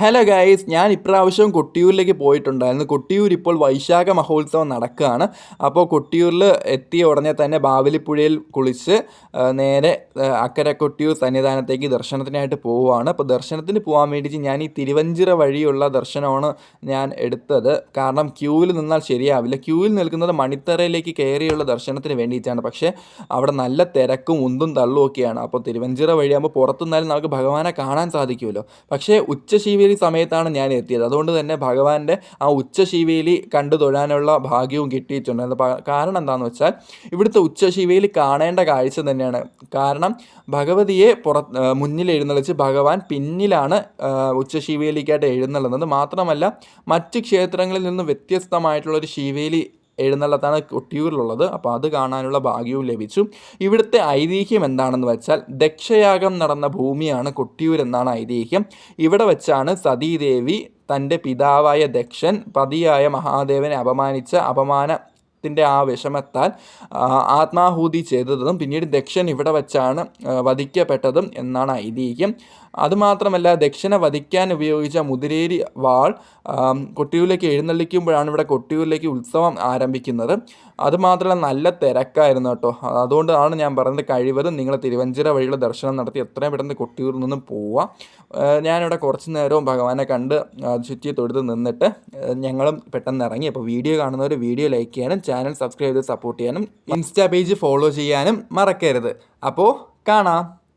Hello guys, ഞാൻ ഇപ്രാവശ്യം കൊട്ടിയൂരിലേക്ക് പോയിട്ടുണ്ടായിരുന്നു. കൊട്ടിയൂർ ഇപ്പോൾ വൈശാഖ മഹോത്സവം നടക്കുകയാണ്. അപ്പോൾ കൊട്ടിയൂരിൽ എത്തിയ ഉടനെ തന്നെ ബാവലിപ്പുഴയിൽ കുളിച്ച് നേരെ അക്കരെ കൊട്ടിയൂർ സന്നിധാനത്തേക്ക് ദർശനത്തിനായിട്ട് പോവുകയാണ്. അപ്പോൾ ദർശനത്തിന് പോകാൻ വേണ്ടിയിട്ട് ഞാൻ ഈ തിരുവഞ്ചിറ വഴിയുള്ള ദർശനമാണ് ഞാൻ എടുത്തത്. കാരണം ക്യൂവിൽ നിന്നാൽ ശരിയാവില്ല. ക്യൂവിൽ നിൽക്കുന്നത് മണിത്തറയിലേക്ക് കയറിയുള്ള ദർശനത്തിന് വേണ്ടിയിട്ടാണ്. പക്ഷേ അവിടെ നല്ല തിരക്കും ഉന്തും തള്ളും ഒക്കെയാണ്. അപ്പോൾ തിരുവഞ്ചിറ വഴിയാകുമ്പോൾ പുറത്തുനിന്നാലും നമുക്ക് ഭഗവാനെ കാണാൻ സാധിക്കുമല്ലോ. പക്ഷേ ഉച്ചശീവേലി സമയത്താണ് ഞാൻ എത്തിയത്. അതുകൊണ്ട് തന്നെ ഭഗവാന്റെ ആ ഉച്ചശീവേലി കണ്ടു തൊഴാനുള്ള ഭാഗ്യവും കിട്ടിയിട്ടുണ്ടായിരുന്നു. കാരണം എന്താണെന്ന് വെച്ചാൽ ഇവിടുത്തെ ഉച്ചശീവേലി കാണേണ്ട കാഴ്ച തന്നെയാണ്. കാരണം ഭഗവതിയെ മുന്നിൽ എഴുന്നള്ളിച്ച് ഭഗവാൻ പിന്നിലാണ് ഉച്ചശീവേലിക്കായിട്ട് എഴുന്നള്ളുന്നത്. മാത്രമല്ല മറ്റ് ക്ഷേത്രങ്ങളിൽ നിന്ന് വ്യത്യസ്തമായിട്ടുള്ളൊരു ശീവേലി എഴുന്നള്ളത്താണ് കൊട്ടിയൂരിലുള്ളത്. അപ്പോൾ അത് കാണാനുള്ള ഭാഗ്യവും ലഭിച്ചു. ഇവിടുത്തെ ഐതിഹ്യം എന്താണെന്ന് വെച്ചാൽ ദക്ഷയാഗം നടന്ന ഭൂമിയാണ് കൊട്ടിയൂർ എന്നാണ് ഐതിഹ്യം. ഇവിടെ വെച്ചാണ് സതീദേവി തൻ്റെ പിതാവായ ദക്ഷൻ പതിയായ മഹാദേവനെ അപമാനിച്ച അപമാനത്തിൻ്റെ ആ വിഷമത്താൽ ആത്മാഹൂതി ചെയ്തതും പിന്നീട് ദക്ഷൻ ഇവിടെ വെച്ചാണ് വധിക്കപ്പെട്ടതും എന്നാണ് ഐതിഹ്യം. അതുമാത്രമല്ല ദക്ഷനെ വധിക്കാൻ ഉപയോഗിച്ച മുതിരേരി വാൾ കൊട്ടിയൂരിലേക്ക് എഴുന്നള്ളിക്കുമ്പോഴാണ് ഇവിടെ കൊട്ടിയൂരിലേക്ക് ഉത്സവം ആരംഭിക്കുന്നത്. അതുമാത്രമല്ല നല്ല തിരക്കായിരുന്നു കേട്ടോ. അതുകൊണ്ടാണ് ഞാൻ പറയുന്നത് കഴിവതും നിങ്ങൾ തിരുവഞ്ചിറ വഴിയുള്ള ദർശനം നടത്തി എത്രയും പെട്ടെന്ന് കൊട്ടിയൂരിൽ നിന്നും പോവുക. ഞാനിവിടെ കുറച്ച് നേരവും ഭഗവാനെ കണ്ട് ചുറ്റി തൊഴുത് നിന്നിട്ട് ഞങ്ങളും പെട്ടെന്ന് ഇറങ്ങി. അപ്പോൾ വീഡിയോ കാണുന്നവർ വീഡിയോ ലൈക്ക് ചെയ്യാനും ചാനൽ സബ്സ്ക്രൈബ് ചെയ്ത് സപ്പോർട്ട് ചെയ്യാനും ഇൻസ്റ്റാ പേജ് ഫോളോ ചെയ്യാനും മറക്കരുത്. അപ്പോൾ കാണാം.